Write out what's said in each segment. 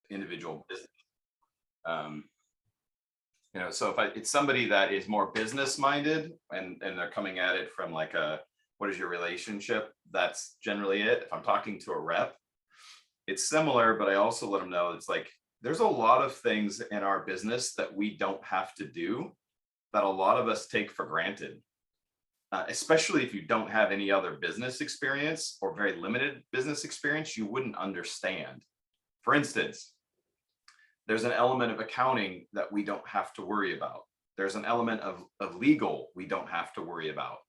individual business. So if it's somebody that is more business minded and they're coming at it from like what is your relationship? That's generally it. If I'm talking to a rep, it's similar, but I also let them know it's like, there's a lot of things in our business that we don't have to do that a lot of us take for granted, especially if you don't have any other business experience or very limited business experience, you wouldn't understand. For instance, there's an element of accounting that we don't have to worry about. There's an element of legal we don't have to worry about.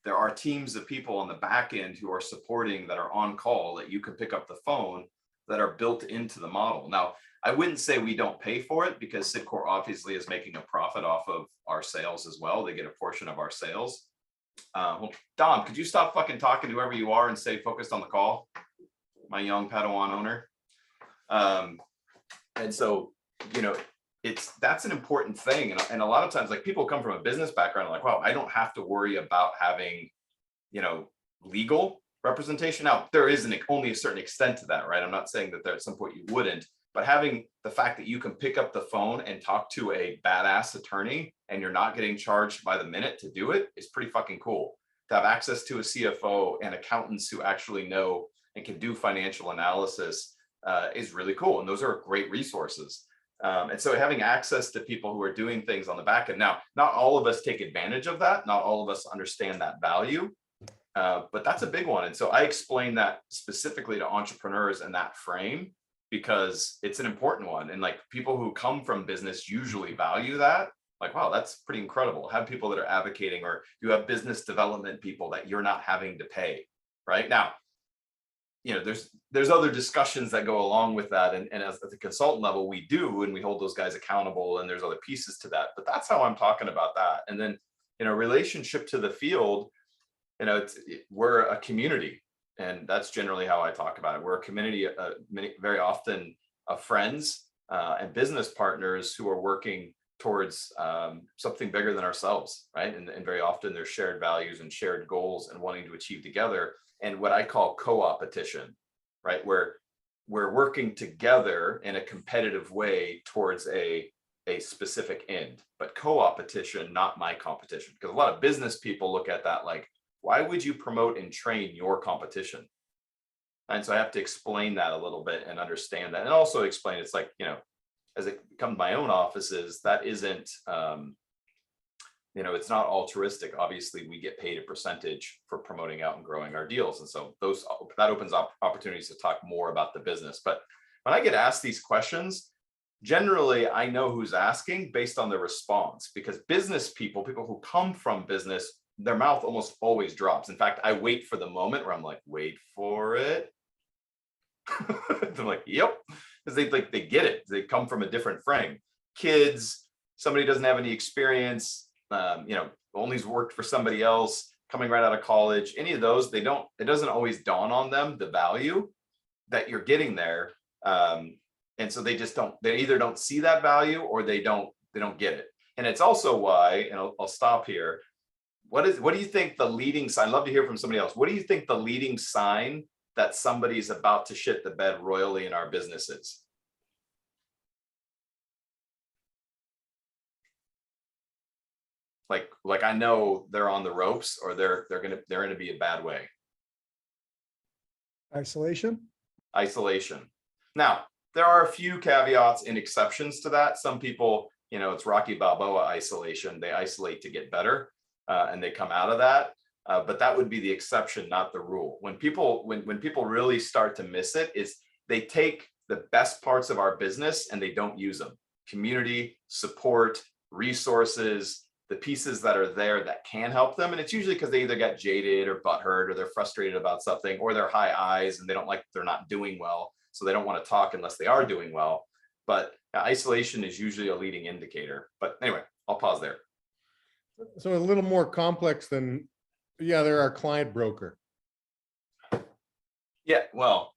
There are teams of people on the back end who are supporting that are on call that you can pick up the phone that are built into the model. Now, I wouldn't say we don't pay for it because Citcore obviously is making a profit off of our sales as well. They get a portion of our sales. Well, Dom, could you stop fucking talking to whoever you are and stay focused on the call? My young Padawan owner. And so, that's an important thing. And a lot of times, like, people come from a business background, like, wow, I don't have to worry about having, legal representation. Now, there is only a certain extent to that, right? I'm not saying that there at some point you wouldn't, but having the fact that you can pick up the phone and talk to a badass attorney and you're not getting charged by the minute to do it is pretty fucking cool. To have access to a CFO and accountants who actually know and can do financial analysis is really cool. And those are great resources. And so having access to people who are doing things on the back end. Now, not all of us take advantage of that. Not all of us understand that value, but that's a big one. And so I explain that specifically to entrepreneurs in that frame because it's an important one. And like, people who come from business usually value that. Like, wow, that's pretty incredible. Have people that are advocating, or you have business development people that you're not having to pay right now. There's other discussions that go along with that. And as at the consultant level, we do, and we hold those guys accountable, and there's other pieces to that, but that's how I'm talking about that. And then, relationship to the field, we're a community, and that's generally how I talk about it. We're a community, very often of friends and business partners who are working towards something bigger than ourselves, right? And very often there's shared values and shared goals and wanting to achieve together. And what I call co-opetition, right? Where we're working together in a competitive way towards a specific end, but co-opetition, not my competition. Because a lot of business people look at that like, why would you promote and train your competition? And so I have to explain that a little bit and understand that. And also explain, it's like, as it comes to my own offices, that isn't, it's not altruistic. Obviously, we get paid a percentage for promoting out and growing our deals. And so that opens up opportunities to talk more about the business. But when I get asked these questions, generally, I know who's asking based on the response, because business people who come from business, their mouth almost always drops. In fact, I wait for the moment where I'm like, wait for it. They're like, yep. Because they get it. They come from a different frame. Kids, somebody doesn't have any experience, only's worked for somebody else, coming right out of college, any of those, it doesn't always dawn on them the value that you're getting there. And so they either don't see that value or they don't get it. And it's also why, and I'll stop here. What do you think the leading sign? I'd love to hear from somebody else. What do you think the leading sign that somebody's about to shit the bed royally in our business is? Like I know they're on the ropes, or they're in to be a bad way. Isolation. Now, there are a few caveats and exceptions to that. Some people, it's Rocky Balboa isolation. They isolate to get better, and they come out of that. But that would be the exception, not the rule. When people really start to miss it, is they take the best parts of our business and they don't use them. Community, support, resources, the pieces that are there that can help them. And it's usually because they either got jaded or butthurt, or they're frustrated about something, or they're high eyes and they're not doing well. So they don't want to talk unless they are doing well. But isolation is usually a leading indicator. But anyway, I'll pause there. So a little more complex than, they're our client broker. Yeah, well,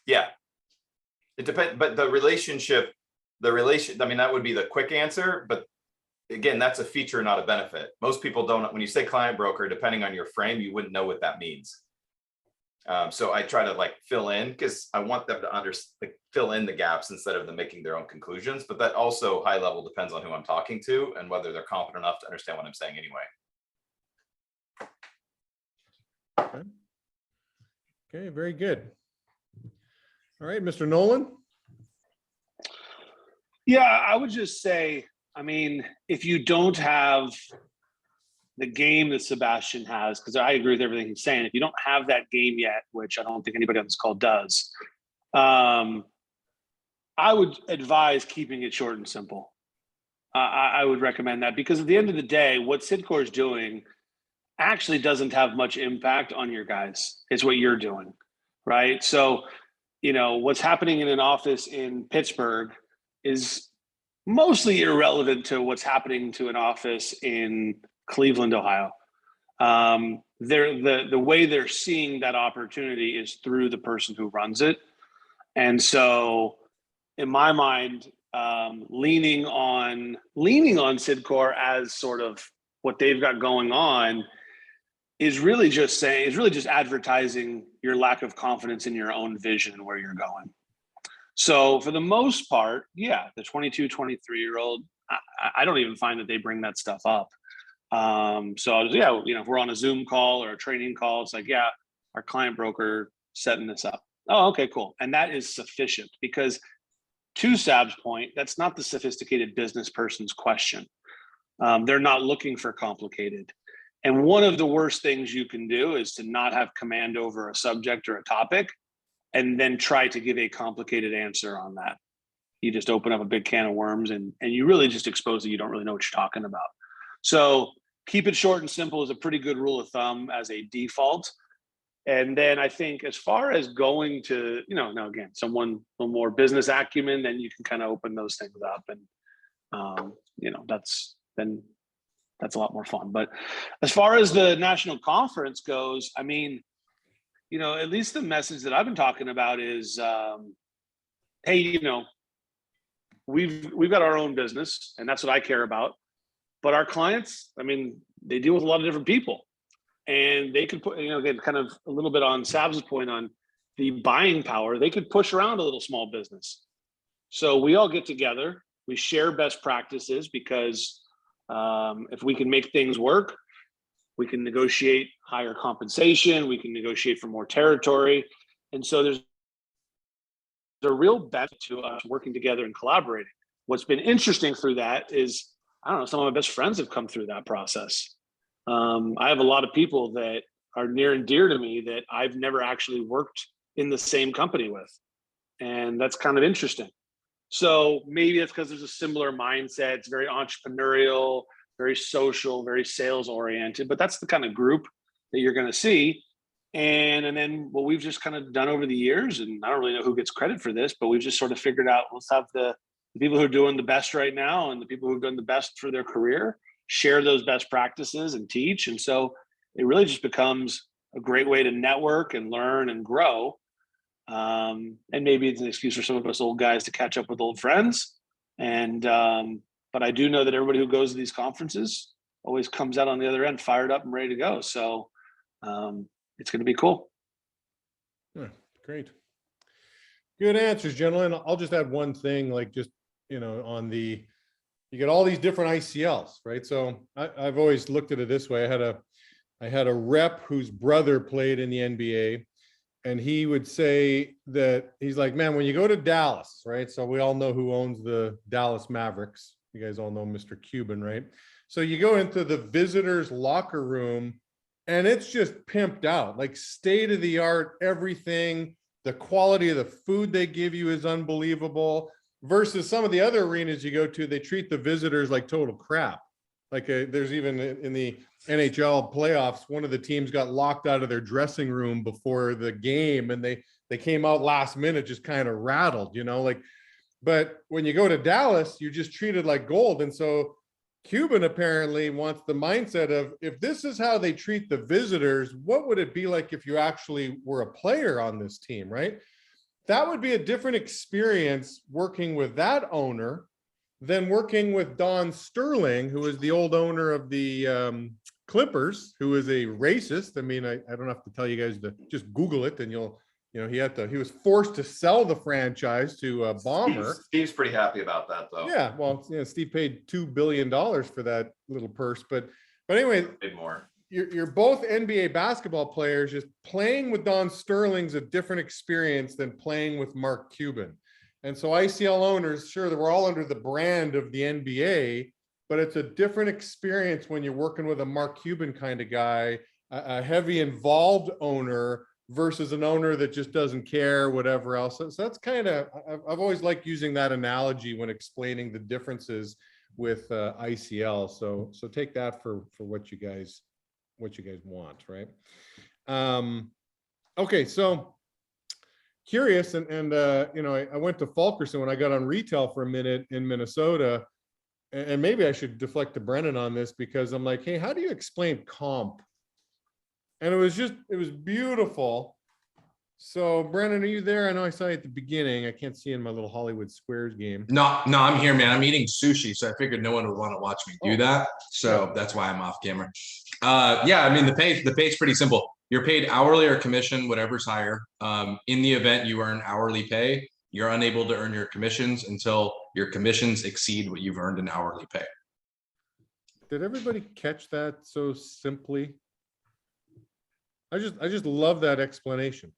yeah, it depends. But the relation, that would be the quick answer. But again, that's a feature, not a benefit. Most people don't, when you say client broker, depending on your frame, you wouldn't know what that means. So I try to like fill in because I want them to fill in the gaps instead of them making their own conclusions. But that also high level depends on who I'm talking to and whether they're competent enough to understand what I'm saying anyway. Okay, very good. All right, Mr. Nolan. Yeah, I would just say, I mean, if you don't have the game that Sabastian has, because I agree with everything he's saying, if you don't have that game yet, which I don't think anybody on this call does, I would advise keeping it short and simple. I would recommend that, because at the end of the day, what Sidcore is doing actually doesn't have much impact on your guys. It's what you're doing, right? So, you know, what's happening in an office in Pittsburgh is mostly irrelevant to what's happening to an office in Cleveland, Ohio. The way they're seeing that opportunity is through the person who runs it. And so in my mind, leaning on Sidcore as sort of what they've got going on is really just advertising your lack of confidence in your own vision and where you're going. So for the most part, yeah, the 22, 23-year-old, I don't even find that they bring that stuff up. So yeah, you know, if we're on a Zoom call or a training call, it's like, yeah, our client broker setting this up. Oh, okay, cool. And that is sufficient, because to Sab's point, that's not the sophisticated business person's question. They're not looking for complicated. And one of the worst things you can do is to not have command over a subject or a topic and then try to give a complicated answer on that. You just open up a big can of worms, and you really just expose that you don't really know what you're talking about. So keep it short and simple is a pretty good rule of thumb as a default. And then I think as far as going to, you know, now again, someone with more business acumen, then you can kind of open those things up, and you know, that's a lot more fun. But as far as the national conference goes, I mean, you know, at least the message that I've been talking about is, hey, you know, we've got our own business, and that's what I care about. But our clients, I mean, they deal with a lot of different people, and they could put, you know, again, kind of a little bit on Sab's point on the buying power, they could push around a little small business. So we all get together, we share best practices, because if we can make things work, we can negotiate higher compensation, we can negotiate for more territory. And so there's a real benefit to us working together and collaborating. What's been interesting through that is, I don't know, some of my best friends have come through that process. I have a lot of people that are near and dear to me that I've never actually worked in the same company with. And that's kind of interesting. So maybe it's because there's a similar mindset. It's very entrepreneurial, very social, very sales oriented, but that's the kind of group that you're going to see. And then what we've just kind of done over the years, and I don't really know who gets credit for this, but we've just sort of figured out, let's have the people who are doing the best right now and the people who've done the best for their career share those best practices and teach. And so it really just becomes a great way to network and learn and grow. And maybe it's an excuse for some of us old guys to catch up with old friends. And but I do know that everybody who goes to these conferences always comes out on the other end fired up and ready to go. So it's going to be cool. Yeah, great. Good answers, gentlemen. I'll just add one thing, like just, you know, on the, you get all these different ICLs, right? So I've always looked at it this way. I had a rep whose brother played in the NBA, and he would say that he's like, man, when you go to Dallas, right? So we all know who owns the Dallas Mavericks. You guys all know Mr. Cuban, right? So you go into the visitors' locker room, and it's just pimped out, like state of the art, everything. The quality of the food they give you is unbelievable. Versus some of the other arenas you go to, they treat the visitors like total crap. Like there's even in the NHL playoffs, one of the teams got locked out of their dressing room before the game, and they came out last minute just kind of rattled, you know, like. But when you go to Dallas, you're just treated like gold. And so Cuban apparently wants the mindset of, if this is how they treat the visitors, what would it be like if you actually were a player on this team, right? That would be a different experience working with that owner than working with Don Sterling, who is the old owner of the Clippers, who is a racist. I mean, I don't have to tell you guys to just Google it, and he was forced to sell the franchise to Bomber. Steve's pretty happy about that, though. Yeah, well, Steve paid $2 billion for that little purse, but anyway, Paid more. You're both NBA basketball players. Just playing with Don Sterling's a different experience than playing with Mark Cuban. And so ICL owners, sure, we're all under the brand of the NBA, but it's a different experience when you're working with a Mark Cuban kind of guy, a heavy involved owner versus an owner that just doesn't care, whatever else. So that's kind of, I've always liked using that analogy when explaining the differences with ICL. So take that for what you guys want, right? Okay, so curious, and I went to Fulkerson when I got on retail for a minute in Minnesota, and maybe I should deflect to Brennan on this, because I'm like, hey, how do you explain comp? And it was beautiful. So Brennan, are you there? I know I saw you at the beginning. I can't see in my little Hollywood Squares game. No, I'm here, man. I'm eating sushi, so I figured no one would want to watch me do that. So that's why I'm off camera. I mean, the pay's pretty simple. You're paid hourly or commission, whatever's higher. In the event you earn hourly pay, you're unable to earn your commissions until your commissions exceed what you've earned in hourly pay. Did everybody catch that so simply? I just love that explanation.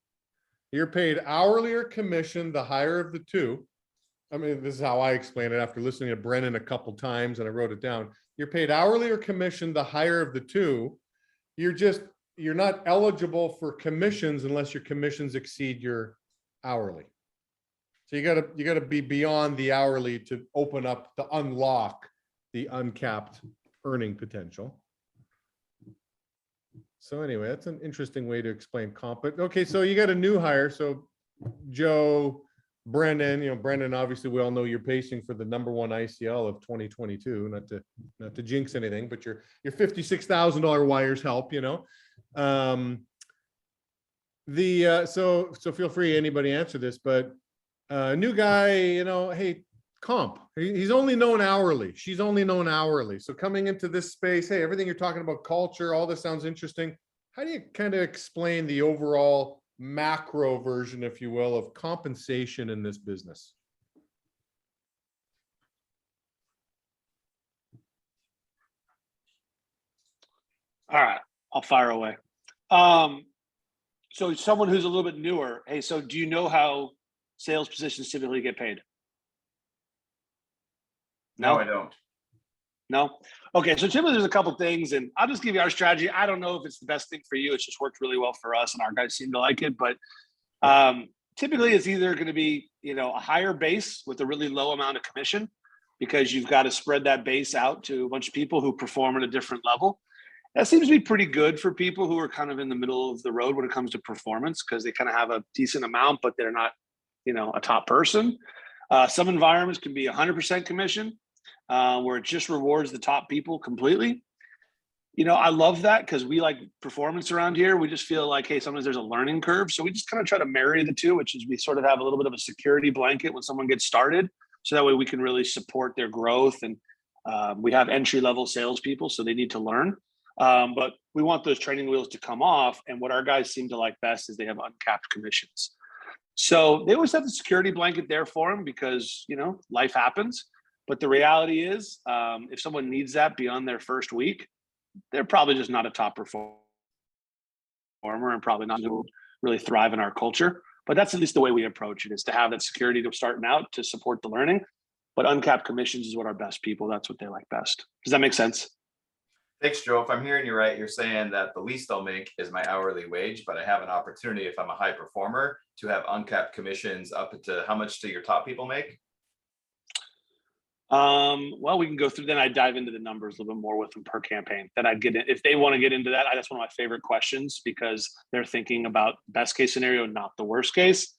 You're paid hourly or commission, the higher of the two. I mean, this is how I explain it after listening to Brennan a couple times, and I wrote it down. You're paid hourly or commission, the higher of the two. You're not eligible for commissions unless your commissions exceed your hourly. So you gotta be beyond the hourly to open up, to unlock the uncapped earning potential. So anyway, that's an interesting way to explain comp. But okay, so you got a new hire. So Joe, Brennan, Brennan, obviously we all know you're pacing for the #1 ICL of 2022. Not to jinx anything, but your $56,000 wires help, So feel free, anybody answer this, but new guy, hey, comp. He's only known hourly. She's only known hourly. So coming into this space, hey, everything you're talking about, culture, all this sounds interesting. How do you kind of explain the overall macro version, if you will, of compensation in this business? All right, I'll fire away. So someone who's a little bit newer, hey, so do you know how sales positions typically get paid? No, I don't. No? Okay, so typically there's a couple things, and I'll just give you our strategy. I don't know if it's the best thing for you. It's just worked really well for us, and our guys seem to like it. But typically it's either going to be, a higher base with a really low amount of commission, because you've got to spread that base out to a bunch of people who perform at a different level. That seems to be pretty good for people who are kind of in the middle of the road when it comes to performance, because they kind of have a decent amount, but they're not, a top person. Some environments can be 100% commission, where it just rewards the top people completely. I love that, because we like performance around here. We just feel like, hey, sometimes there's a learning curve. So we just kind of try to marry the two, which is we sort of have a little bit of a security blanket when someone gets started. So that way we can really support their growth. And we have entry-level salespeople, so they need to learn. But we want those training wheels to come off. And what our guys seem to like best is they have uncapped commissions. So they always have the security blanket there for them, because, life happens. But the reality is, if someone needs that beyond their first week, they're probably just not a top performer and probably not going to really thrive in our culture. But that's at least the way we approach it, is to have that security to starting out to support the learning. But uncapped commissions is what our best people, that's what they like best. Does that make sense? Thanks, Joe. If I'm hearing you right, you're saying that the least I'll make is my hourly wage, but I have an opportunity, if I'm a high performer, to have uncapped commissions up to how much do your top people make? Well, we can go through, then I dive into the numbers a little bit more with them per campaign. Then I'd get in, if they want to get into that, that's one of my favorite questions, because they're thinking about best case scenario, not the worst case.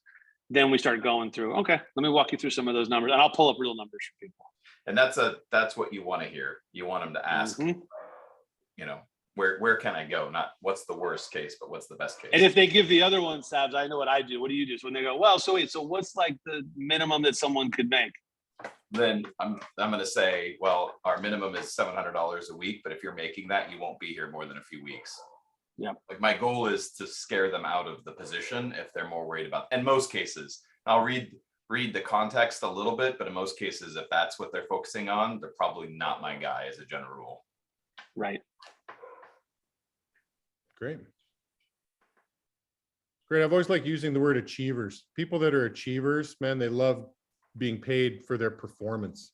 Then we start going through, okay, let me walk you through some of those numbers, and I'll pull up real numbers for people. And that's what you want to hear. You want them to ask, where can I go? Not what's the worst case, but what's the best case. And if they give the other one, Sabs, I know what I do. What do you do? So when they go, well, so wait, so what's like the minimum that someone could make? then I'm gonna say, well, our minimum is $700 a week, but if you're making that, you won't be here more than a few weeks. Yep. Like my goal is to scare them out of the position if they're more worried about, in most cases, I'll read the context a little bit, but in most cases, if that's what they're focusing on, they're probably not my guy as a general rule. Right. Great. Great. I've always liked using the word achievers. People that are achievers, man, they love being paid for their performance.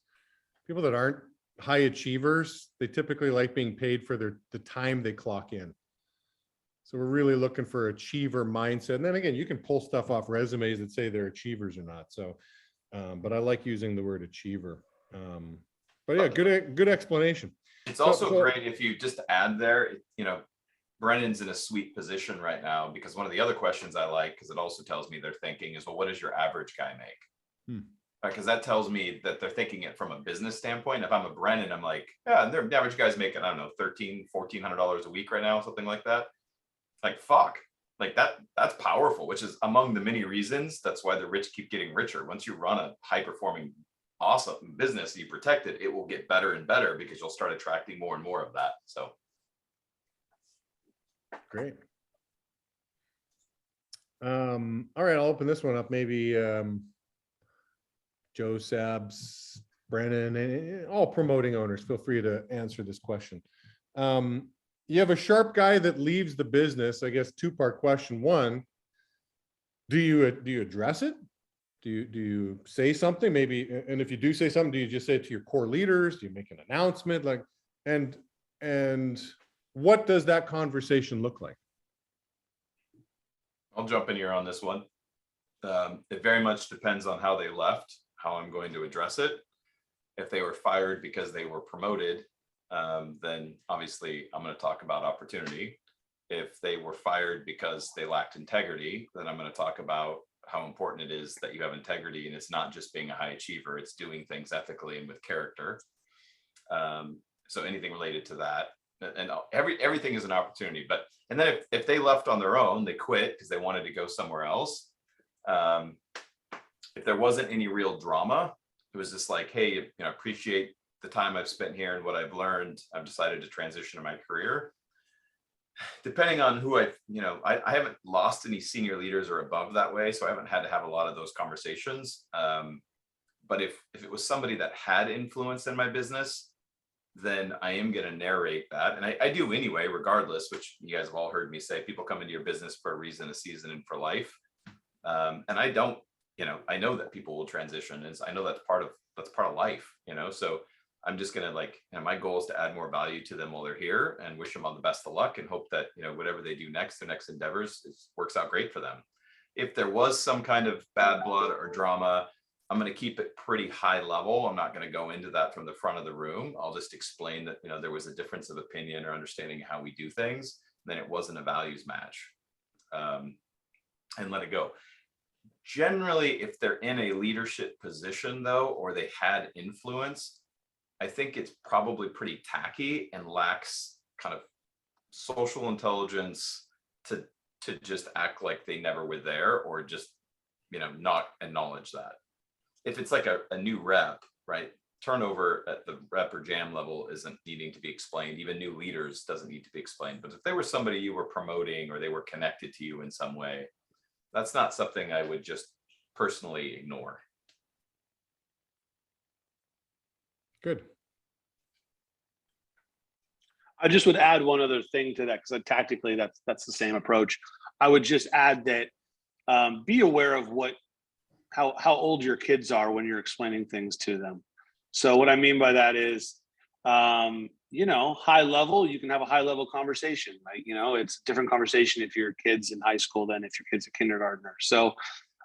People that aren't high achievers, they typically like being paid for the time they clock in. So we're really looking for achiever mindset. And then again, you can pull stuff off resumes that say they're achievers or not. So, but I like using the word achiever. But yeah, good explanation. It's also great if you just add there, you know, Brennan's in a sweet position right now because one of the other questions I like, because it also tells me they're thinking is, well, what does your average guy make? Because that tells me that they're thinking it from a business standpoint. If I'm a Brennan, I'm like, yeah, the average guy's making, I don't know, $1,400 a week right now, something like that. Like, fuck, like that's powerful, which is among the many reasons. That's why the rich keep getting richer. Once you run a high performing, awesome business, you protect it, it will get better and better because you'll start attracting more and more of that. So. Great. All right, I'll open this one up. Maybe Joe, Sabs, Brennan, all promoting owners, feel free to answer this question. You have a sharp guy that leaves the business. I guess two-part question. One, do you address it? Do you say something? Maybe, and if you do say something, do you just say it to your core leaders? Do you make an announcement? Like, and what does that conversation look like? I'll jump in here on this one. It very much depends on how they left, how I'm going to address it. If they were fired because they were promoted, then obviously I'm going to talk about opportunity. If they were fired because they lacked integrity, then I'm going to talk about how important it is that you have integrity, and it's not just being a high achiever, it's doing things ethically and with character. So anything related to that, and everything is an opportunity. But and then if they left on their own, they quit because they wanted to go somewhere else. If there wasn't any real drama, it was just like, hey, you know, appreciate the time I've spent here and what I've learned. I've decided to transition in my career. Depending on who I haven't lost any senior leaders or above that way, so I haven't had to have a lot of those conversations. But if it was somebody that had influence in my business, then I am going to narrate that. And I do anyway, regardless, which you guys have all heard me say, people come into your business for a reason, a season, and for life. And I don't, I know that people will transition, and I know that's part of life, so I'm just going to my goal is to add more value to them while they're here and wish them all the best of luck and hope that, whatever they do next, their next endeavors works out great for them. If there was some kind of bad blood or drama, I'm going to keep it pretty high level. I'm not going to go into that from the front of the room. I'll just explain that, there was a difference of opinion or understanding how we do things. Then it wasn't a values match, and let it go. Generally, if they're in a leadership position though, or they had influence, I think it's probably pretty tacky and lacks kind of social intelligence to just act like they never were there, or just, not acknowledge that. If it's like a new rep, right? Turnover at the rep or jam level isn't needing to be explained. Even new leaders doesn't need to be explained. But if they were somebody you were promoting or they were connected to you in some way, that's not something I would just personally ignore. Good. I just would add one other thing to that, because tactically that's the same approach. I would just add that be aware of how old your kids are when you're explaining things to them. So what I mean by that is, high level, you can have a high level conversation, right? It's a different conversation if your kid's in high school than if your kid's a kindergartner. So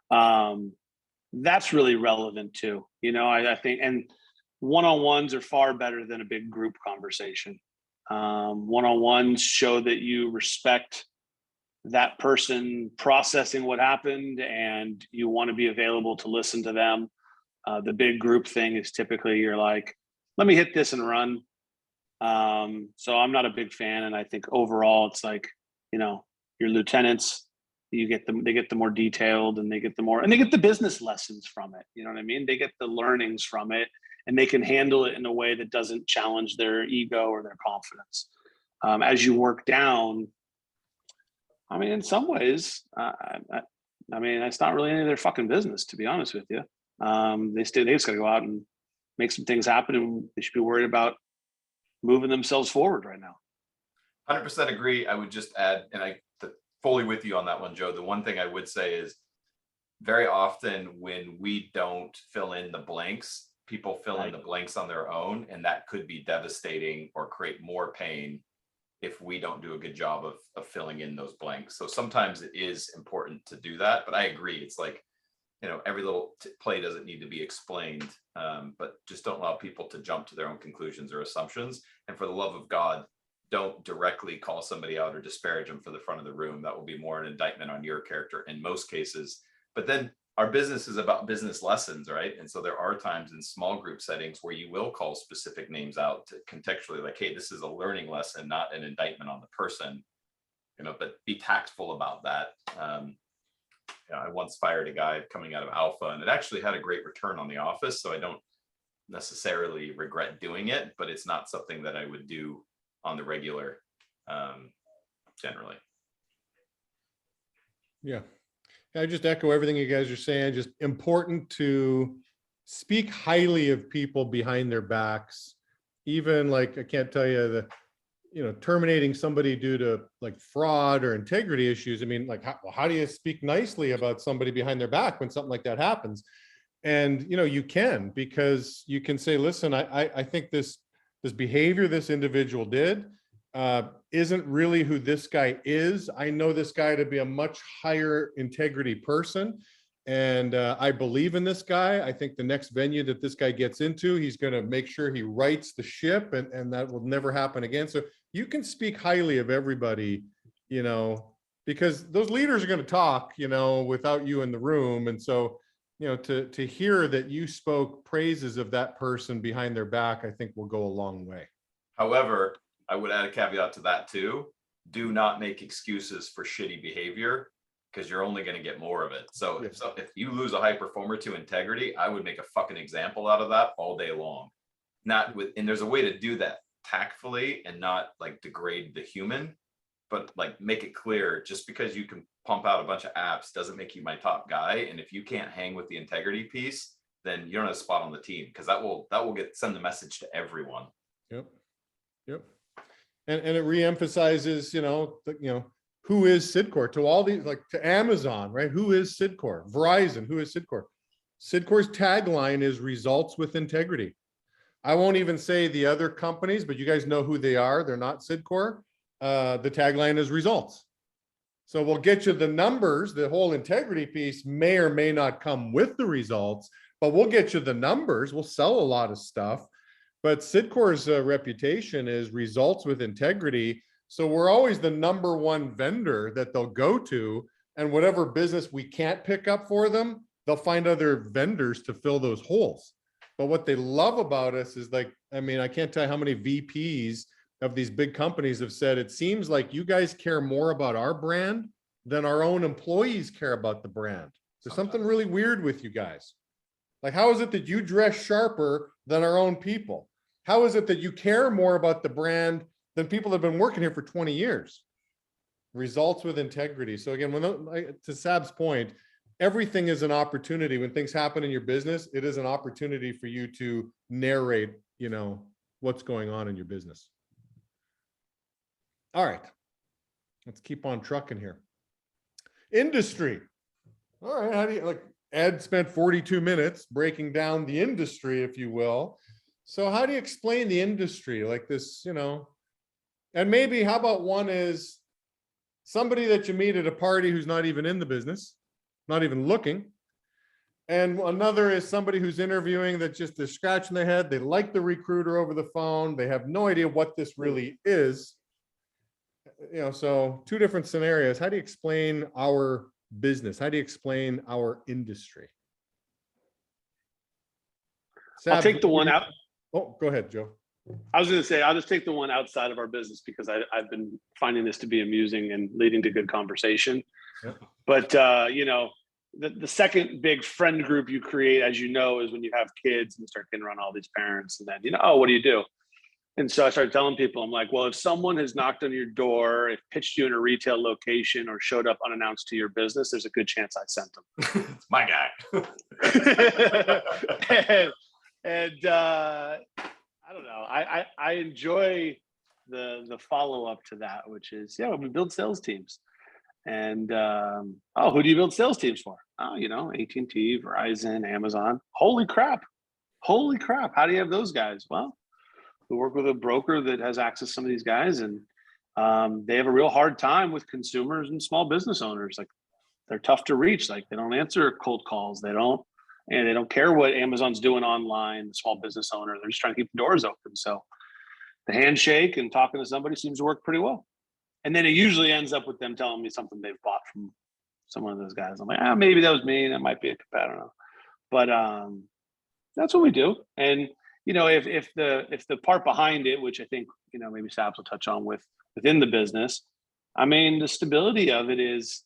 that's really relevant too. I think, and one-on-ones are far better than a big group conversation. One-on-ones show that you respect that person processing what happened and you want to be available to listen to them. The big group thing is typically you're like, let me hit this and run. So I'm not a big fan. And I think overall it's like, your lieutenants, they get the more detailed, and they get the business lessons from it. You know what I mean? They get the learnings from it, and they can handle it in a way that doesn't challenge their ego or their confidence. As you work down, I mean, in some ways, I mean, it's not really any of their fucking business, to be honest with you. They just got to go out and make some things happen, and they should be worried about moving themselves forward right now. 100% agree. I would just add, and fully with you on that one, Joe. The one thing I would say is very often when we don't fill in the blanks, people fill in the blanks on their own, and that could be devastating or create more pain if we don't do a good job of filling in those blanks. So sometimes it is important to do that, but I agree. It's like, you know, every little play doesn't need to be explained, but just don't allow people to jump to their own conclusions or assumptions. And for the love of God, don't directly call somebody out or disparage them for the front of the room. That will be more an indictment on your character in most cases. But then our business is about business lessons, right? And so there are times in small group settings where you will call specific names out to contextually, like, hey, this is a learning lesson, not an indictment on the person, you know, but be tactful about that. You know, I once fired a guy coming out of Alpha, and it actually had a great return on the office. So I don't necessarily regret doing it, but it's not something that I would do on the regular, generally. Yeah. I just echo everything you guys are saying. Just important to speak highly of people behind their backs. Even like, I can't tell you the, you know, terminating somebody due to like fraud or integrity issues. I mean, like, how do you speak nicely about somebody behind their back when something like that happens? And, you know, you can, because you can say, listen, I think this behavior this individual did isn't really who this guy is. I know this guy to be a much higher integrity person, and I believe in this guy. I think the next venue that this guy gets into, he's going to make sure he rights the ship, and that will never happen again. So you can speak highly of everybody, you know, because those leaders are going to talk, you know, without you in the room. And so, you know, to hear that you spoke praises of that person behind their back, I think will go a long way. However, I would add a caveat to that too. Do not make excuses for shitty behavior, because you're only going to get more of it. So, Yes. if you lose a high performer to integrity, I would make a fucking example out of that all day long. Not with, and there's a way to do that tactfully and not like degrade the human, but like make it clear, just because you can pump out a bunch of apps doesn't make you my top guy. And if you can't hang with the integrity piece, then you don't have a spot on the team, because that will send the message to everyone. Yep. And it reemphasizes, you know, who is Sidcor to all these, like to Amazon, right? Who is Sidcor? Verizon, who is Sidcor? Sidcor's tagline is results with integrity. I won't even say the other companies, but you guys know who they are. They're not Sidcor. The tagline is results. So we'll get you the numbers. The whole integrity piece may or may not come with the results, but we'll get you the numbers. We'll sell a lot of stuff. But Sidcor's reputation is results with integrity. So we're always the number one vendor that they'll go to, and whatever business we can't pick up for them, they'll find other vendors to fill those holes. But what they love about us is, like, I mean, I can't tell you how many VPs of these big companies have said, it seems like you guys care more about our brand than our own employees care about the brand. There's something really weird with you guys. Like, how is it that you dress sharper than our own people? How is it that you care more about the brand than people that have been working here for 20 years? Results with integrity. So again, to Sab's point, everything is an opportunity. When things happen in your business, it is an opportunity for you to narrate, you know, what's going on in your business. All right, let's keep on trucking here. Industry. All right, how do you, like, Ed spent 42 minutes breaking down the industry, if you will. So how do you explain the industry like this, you know? And maybe how about one is somebody that you meet at a party who's not even in the business, not even looking. And another is somebody who's interviewing that just is scratching their head. They like the recruiter over the phone. They have no idea what this really is. You know, so two different scenarios. How do you explain our business? How do you explain our industry? I'll take the one out. Oh, go ahead, Joe. I was going to say, I'll just take the one outside of our business, because I've been finding this to be amusing and leading to good conversation. But the second big friend group you create, as you know, is when you have kids and start getting around all these parents, and then oh, what do you do? And so I started telling people, I'm like, well, if someone has knocked on your door, if pitched you in a retail location or showed up unannounced to your business, there's a good chance I sent them. It's my guy. and I don't know. I enjoy the follow up to that, which is we build sales teams. And who do you build sales teams for? Oh, AT&T, Verizon, Amazon. Holy crap! How do you have those guys? Well, we work with a broker that has access to some of these guys, and they have a real hard time with consumers and small business owners. Like, they're tough to reach. Like, they don't answer cold calls. They don't care what Amazon's doing online. The small business owner, they're just trying to keep the doors open. So the handshake and talking to somebody seems to work pretty well. And then it usually ends up with them telling me something they've bought from some of those guys. I'm like, maybe that was me. That might be a competitor. I don't know. But that's what we do. And if the part behind it, which I think maybe Sabs will touch on within the business, I mean, the stability of it is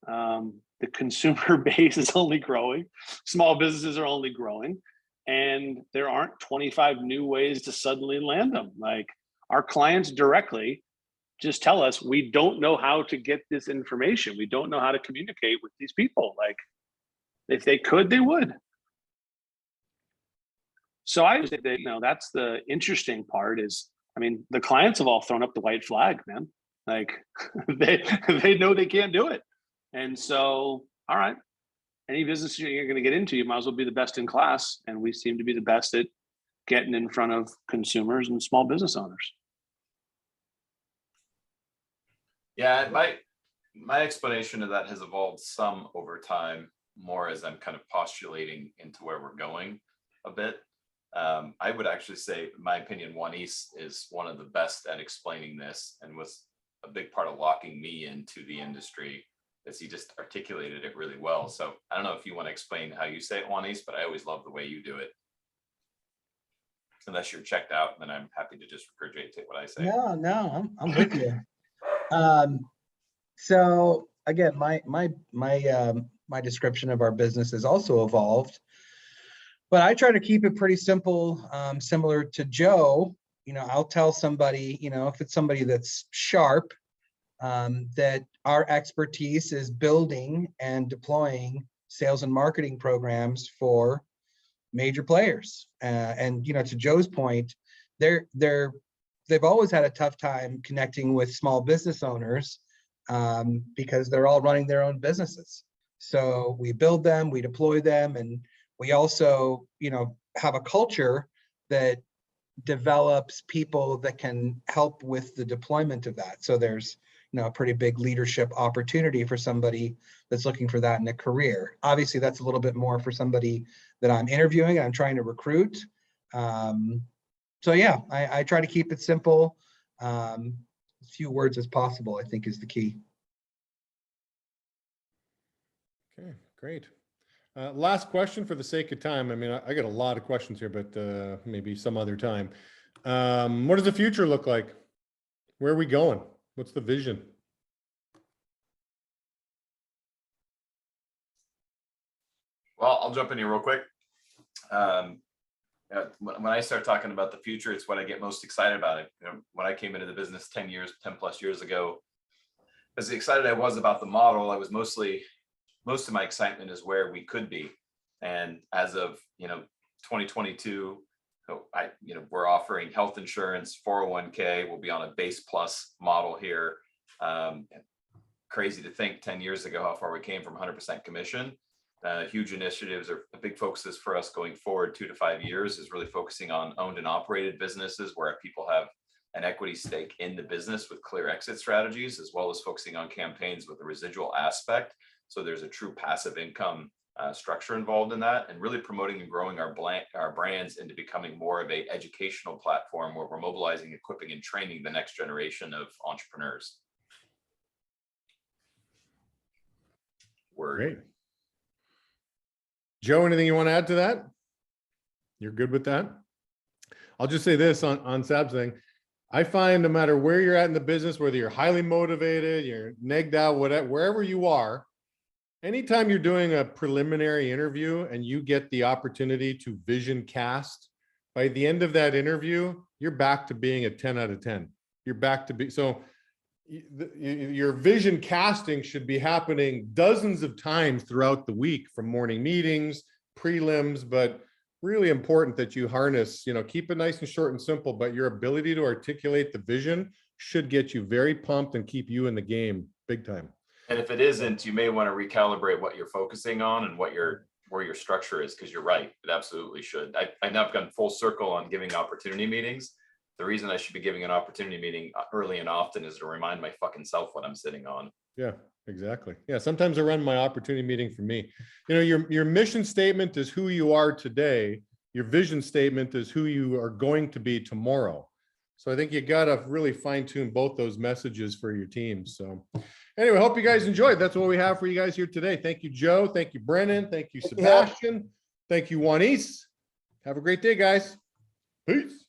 the consumer base is only growing, small businesses are only growing, and there aren't 25 new ways to suddenly land them. Like, our clients directly just tell us, we don't know how to get this information. We don't know how to communicate with these people. Like, if they could, they would. So I would say that, that's the interesting part is, I mean, the clients have all thrown up the white flag, man. Like, they know they can't do it. And so, all right, any business you're going to get into, you might as well be the best in class. And we seem to be the best at getting in front of consumers and small business owners. Yeah, my explanation of that has evolved some over time, more as I'm kind of postulating into where we're going a bit. I would actually say, in my opinion, Wanis is one of the best at explaining this, and was a big part of locking me into the industry, as he just articulated it really well. So I don't know if you want to explain how you say it, Wanis, but I always love the way you do it. Unless you're checked out, then I'm happy to just regurgitate what I say. No, I'm with you. So again, my description of our business has also evolved, but I try to keep it pretty simple, similar to Joe. I'll tell somebody, if it's somebody that's sharp, that our expertise is building and deploying sales and marketing programs for major players. And to Joe's point, they've always had a tough time connecting with small business owners because they're all running their own businesses. So we build them, we deploy them, and we also, have a culture that develops people that can help with the deployment of that. So there's, a pretty big leadership opportunity for somebody that's looking for that in a career. Obviously, that's a little bit more for somebody that I'm interviewing and I'm trying to recruit. So yeah, I try to keep it simple. As few words as possible, I think, is the key. Okay, great. Last question for the sake of time. I mean, I got a lot of questions here, but maybe some other time. What does the future look like? Where are we going? What's the vision? Well, I'll jump in here real quick. When I start talking about the future, it's what I get most excited about it. When I came into the business 10 plus years ago, as excited I was about the model, I was most of my excitement is where we could be. And as of 2022, we're offering health insurance, 401k. We'll be on a base plus model here. Crazy to think 10 years ago how far we came from 100% commission. Huge initiatives are big focuses for us going forward 2 to 5 years, is really focusing on owned and operated businesses where people have an equity stake in the business with clear exit strategies, as well as focusing on campaigns with a residual aspect. So there's a true passive income structure involved in that, and really promoting and growing our brands into becoming more of a educational platform where we're mobilizing, equipping, and training the next generation of entrepreneurs. Great. Joe, anything you want to add to that? You're good with that? I'll just say this on Sab's thing. I find no matter where you're at in the business, whether you're highly motivated, you're negged out, whatever, wherever you are, anytime you're doing a preliminary interview and you get the opportunity to vision cast, by the end of that interview, you're back to being a 10 out of 10. You're back to be, so your vision casting should be happening dozens of times throughout the week from morning meetings, prelims, but really important that you harness, keep it nice and short and simple, but your ability to articulate the vision should get you very pumped and keep you in the game big time. And if it isn't, you may want to recalibrate what you're focusing on and where your structure is, because you're right, it absolutely should. I now have gone full circle on giving opportunity meetings. The reason I should be giving an opportunity meeting early and often is to remind my fucking self what I'm sitting on. Yeah, exactly. Yeah, sometimes I run my opportunity meeting for me. Your mission statement is who you are today. Your vision statement is who you are going to be tomorrow. So I think you got to really fine tune both those messages for your teams. So anyway, hope you guys enjoyed. That's what we have for you guys here today. Thank you, Joe. Thank you, Brennan. Thank you, Sebastian. Thank you, Wanis. Have a great day, guys. Peace.